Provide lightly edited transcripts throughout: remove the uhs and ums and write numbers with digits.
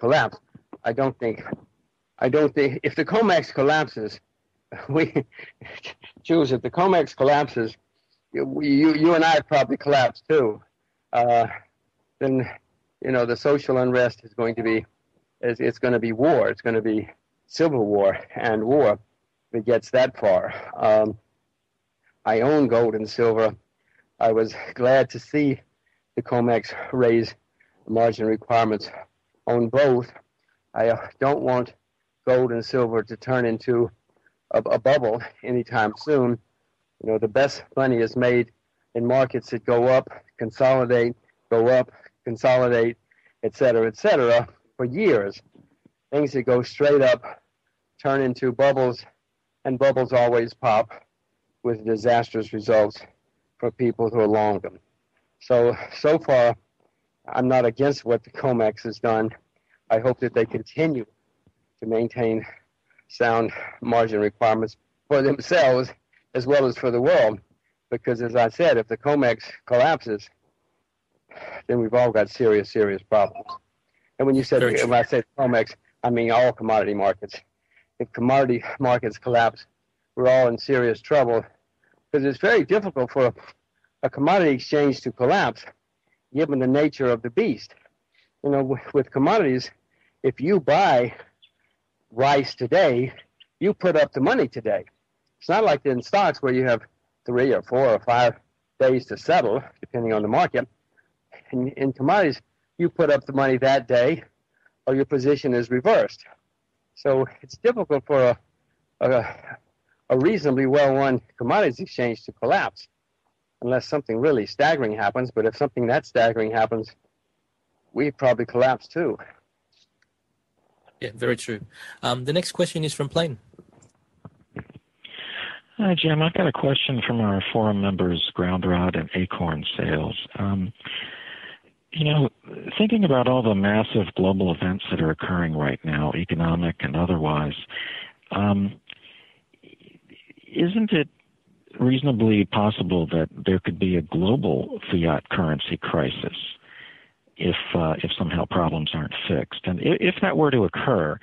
collapse. I don't think if the COMEX collapses, Jules, if the COMEX collapses, you and I probably collapse too. Then, the social unrest is going to be, it's going to be war. It's going to be civil war and war if it gets that far. I own gold and silver. I was glad to see the COMEX raise margin requirements on both. I don't want gold and silver to turn into a bubble anytime soon. The best money is made in markets that go up, consolidate, go up, consolidate, et cetera, for years. Things that go straight up turn into bubbles, and bubbles always pop with disastrous results for people who are long them. So far, I'm not against what the COMEX has done. I hope that they continue to maintain sound margin requirements for themselves as well as for the world. Because as I said, if the COMEX collapses, then we've all got serious, serious problems. And when I say COMEX, I mean all commodity markets. If commodity markets collapse, we're all in serious trouble because it's very difficult for a commodity exchange to collapse given the nature of the beast. With commodities, if you buy rice today, you put up the money today. It's not like in stocks where you have 3 or 4 or 5 days to settle, depending on the market. In commodities, you put up the money that day or your position is reversed. So it's difficult for a reasonably well-run commodities exchange to collapse unless something really staggering happens. But if something that staggering happens, we probably collapse too. Yeah, very true. The next question is from Plain. Hi, Jim. I've got a question from our forum members, Ground Rod and Acorn Sales. Thinking about all the massive global events that are occurring right now, economic and otherwise, isn't it reasonably possible that there could be a global fiat currency crisis if somehow problems aren't fixed? And if that were to occur,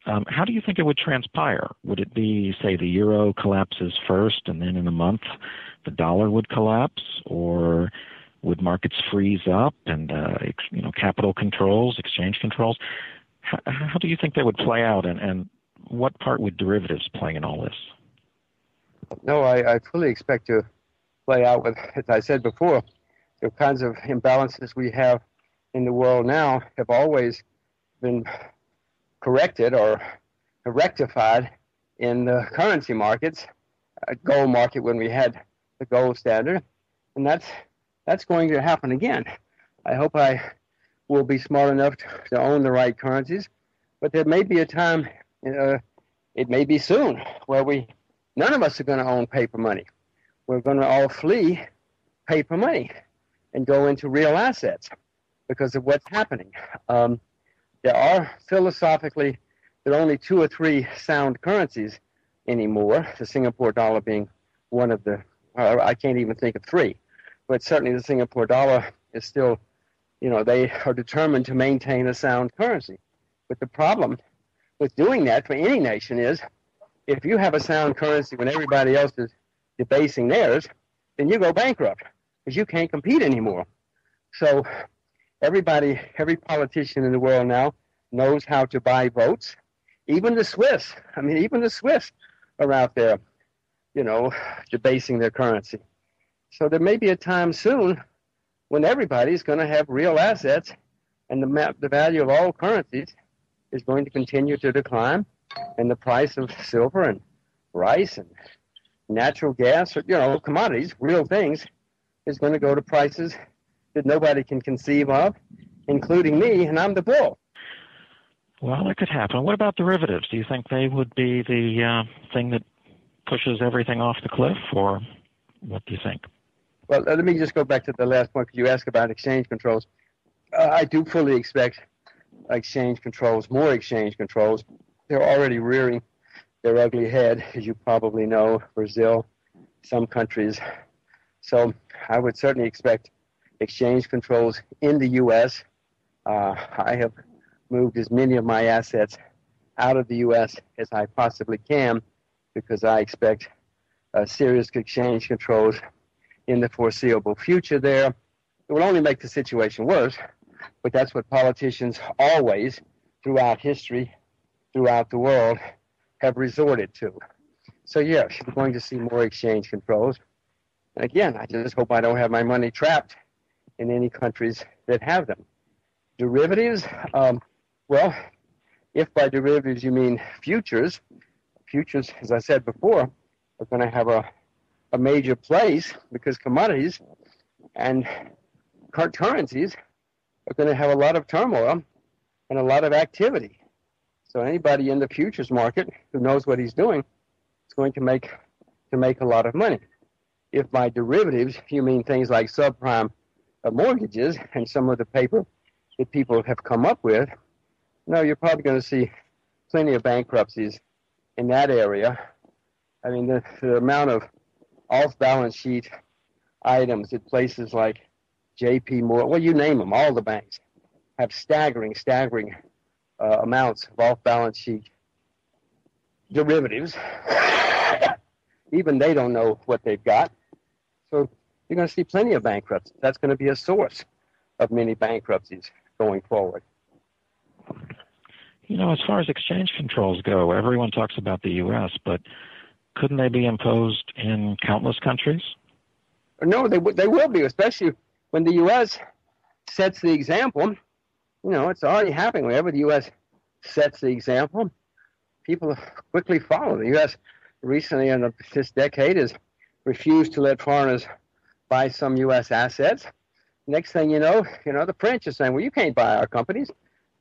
how do you think it would transpire? Would it be, say, the euro collapses first and then in a month the dollar would collapse? Or would markets freeze up and, capital controls, exchange controls? How do you think that would play out? And what part would derivatives play in all this? No, I fully expect to play out with, as I said before, the kinds of imbalances we have in the world now have always been corrected or rectified in the currency markets, gold market when we had the gold standard, and that's going to happen again. I hope I will be smart enough to own the right currencies, but there may be a time, it may be soon, where none of us are going to own paper money. We're going to all flee paper money and go into real assets because of what's happening. There are philosophically there are only 2 or 3 sound currencies anymore, the Singapore dollar being one of the, I can't even think of 3, but certainly the Singapore dollar is still, they are determined to maintain a sound currency. But the problem with doing that for any nation is if you have a sound currency when everybody else is debasing theirs, then you go bankrupt because you can't compete anymore. So every politician in the world now knows how to buy votes. Even the Swiss are out there, debasing their currency. So there may be a time soon when everybody's going to have real assets and the value of all currencies is going to continue to decline, and the price of silver and rice and natural gas, commodities, real things, is going to go to prices that nobody can conceive of, including me, and I'm the bull. Well, that could happen. What about derivatives? Do you think they would be the thing that pushes everything off the cliff, or what do you think? Well, let me just go back to the last point because you asked about exchange controls. I do fully expect exchange controls, more exchange controls. They're already rearing their ugly head, as you probably know, Brazil, some countries. So I would certainly expect exchange controls in the U.S. I have moved as many of my assets out of the U.S. as I possibly can, because I expect serious exchange controls in the foreseeable future there. It will only make the situation worse, but that's what politicians always, throughout history, throughout the world, have resorted to. So yes, we're going to see more exchange controls. And again, I just hope I don't have my money trapped in any countries that have them. Derivatives, well, if by derivatives you mean futures, as I said before, are going to have a major place, because commodities and currencies are going to have a lot of turmoil and a lot of activity. So anybody in the futures market who knows what he's doing is going to make a lot of money. If by derivatives you mean things like subprime mortgages and some of the paper that people have come up with, no, you're probably going to see plenty of bankruptcies in that area. I mean, the amount of off-balance sheet items at places like J.P. Morgan, well, you name them, all the banks have staggering amounts of off-balance sheet derivatives. Even they don't know what they've got. So you're going to see plenty of bankruptcies. That's going to be a source of many bankruptcies going forward. You know, as far as exchange controls go, everyone talks about the U.S., but couldn't they be imposed in countless countries? No, they will be, especially when the U.S. sets the example. You know, it's already happening. Whenever the U.S. sets the example, people quickly follow. The U.S. recently in this decade has refused to let foreigners buy some U.S. assets. Next thing you know, the French are saying, well, you can't buy our companies.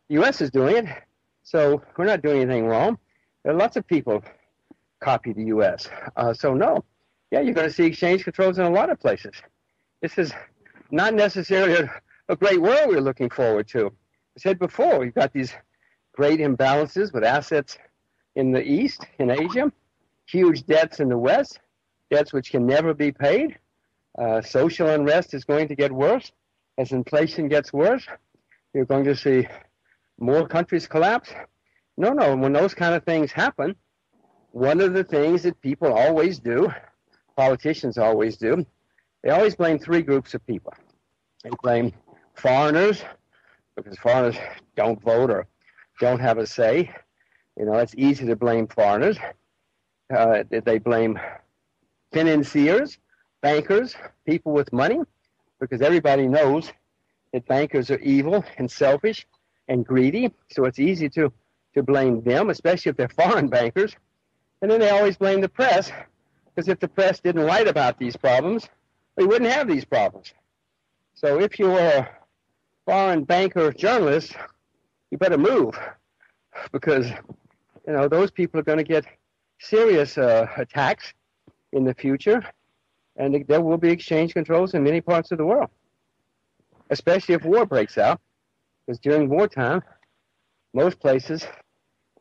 The U.S. is doing it, so we're not doing anything wrong. There are lots of people copy the U.S. So no, yeah, you're going to see exchange controls in a lot of places. This is not necessarily a great world we're looking forward to. I said before, we've got these great imbalances with assets in the East, in Asia, huge debts in the West, debts which can never be paid. Social unrest is going to get worse. As inflation gets worse, you're going to see more countries collapse. No, when those kind of things happen, one of the things that people always do, politicians always do, they always blame three groups of people. They blame foreigners, because foreigners don't vote or don't have a say. You know, it's easy to blame foreigners. They blame financiers, bankers, people with money, because everybody knows that bankers are evil and selfish and greedy. So it's easy to blame them, especially if they're foreign bankers. And then they always blame the press, because if the press didn't write about these problems, we wouldn't have these problems. So if you're a foreign banker journalist, you better move, because those people are going to get serious attacks in the future, and there will be exchange controls in many parts of the world, especially if war breaks out, because during wartime, most places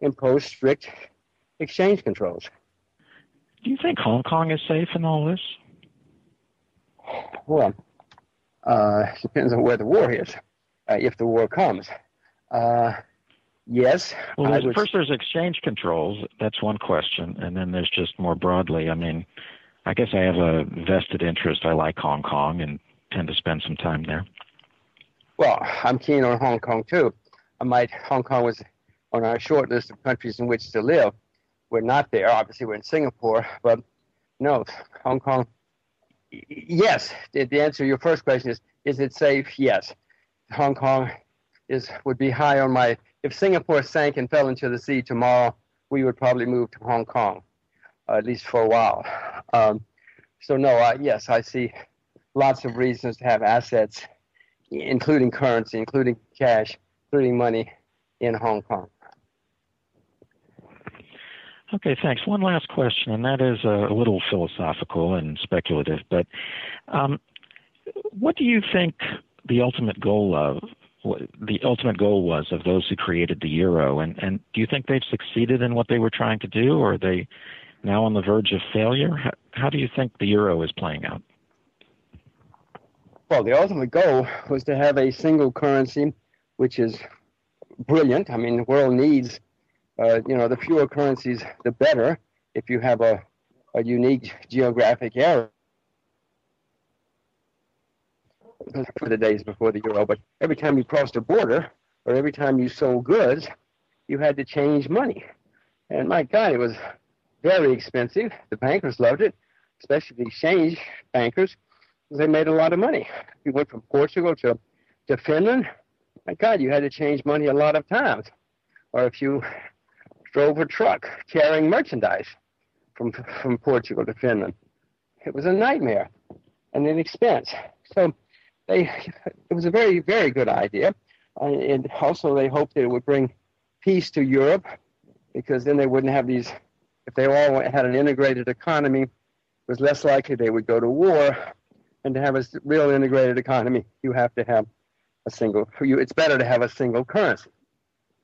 impose strict exchange controls. Do you think Hong Kong is safe in all this? Well, depends on where the war is, if the war comes. Yes. Well, first there's exchange controls. That's one question. And then there's just more broadly, I mean, I guess I have a vested interest. I like Hong Kong and tend to spend some time there. Well, I'm keen on Hong Kong, too. Hong Kong was on our short list of countries in which to live. We're not there. Obviously, we're in Singapore. But no, Hong Kong, yes. The answer to your first question is it safe? Yes. Hong Kong would be high on my... If Singapore sank and fell into the sea tomorrow, we would probably move to Hong Kong, at least for a while. Yes, I see lots of reasons to have assets, including currency, including cash, including money in Hong Kong. Okay, thanks. One last question, and that is a little philosophical and speculative, but what do you think the ultimate goal was of those who created the euro, and do you think they've succeeded in what they were trying to do, or are they now on the verge of failure? How do you think the euro is playing out? Well, the ultimate goal was to have a single currency which is brilliant. I mean, the world needs, the fewer currencies, the better. If you have a unique geographic area, for the days before the euro, but every time you crossed a border or every time you sold goods, you had to change money. And my God, it was very expensive. The bankers loved it, especially the exchange bankers, because they made a lot of money. You went from Portugal to Finland, my God, you had to change money a lot of times. Or if you drove a truck carrying merchandise from Portugal to Finland, it was a nightmare and an expense. So it was a very, very good idea. And also they hoped that it would bring peace to Europe, because then they wouldn't have these, if they all had an integrated economy, it was less likely they would go to war. And to have a real integrated economy, you have to have it's better to have a single currency.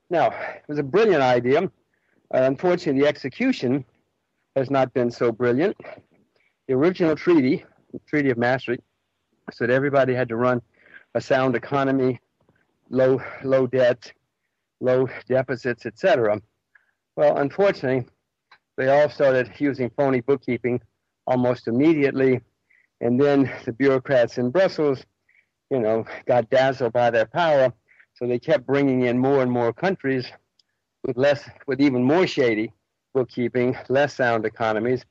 Now, it was a brilliant idea. Unfortunately, the execution has not been so brilliant. The original treaty, the Treaty of Maastricht, said everybody had to run a sound economy, low debt, low deficits, etc. Well, unfortunately, they all started using phony bookkeeping almost immediately, and then the bureaucrats in Brussels, got dazzled by their power, so they kept bringing in more and more countries with even more shady bookkeeping, less sound economies,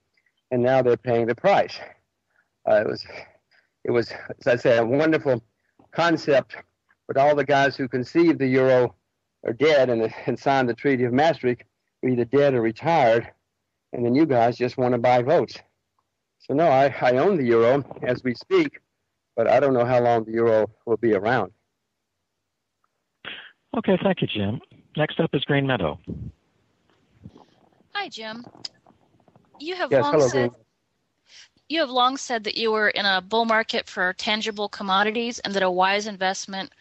and now they're paying the price. It was, as I say, a wonderful concept, but all the guys who conceived the euro are dead and signed the Treaty of Maastricht, are either dead or retired, and then you guys just want to buy votes. So no, I own the euro as we speak, but I don't know how long the euro will be around. Okay, thank you, Jim. Next up is Green Meadow. Hi, Jim. You have Yes, hello, Green. You have long said that you were in a bull market for tangible commodities and that a wise investment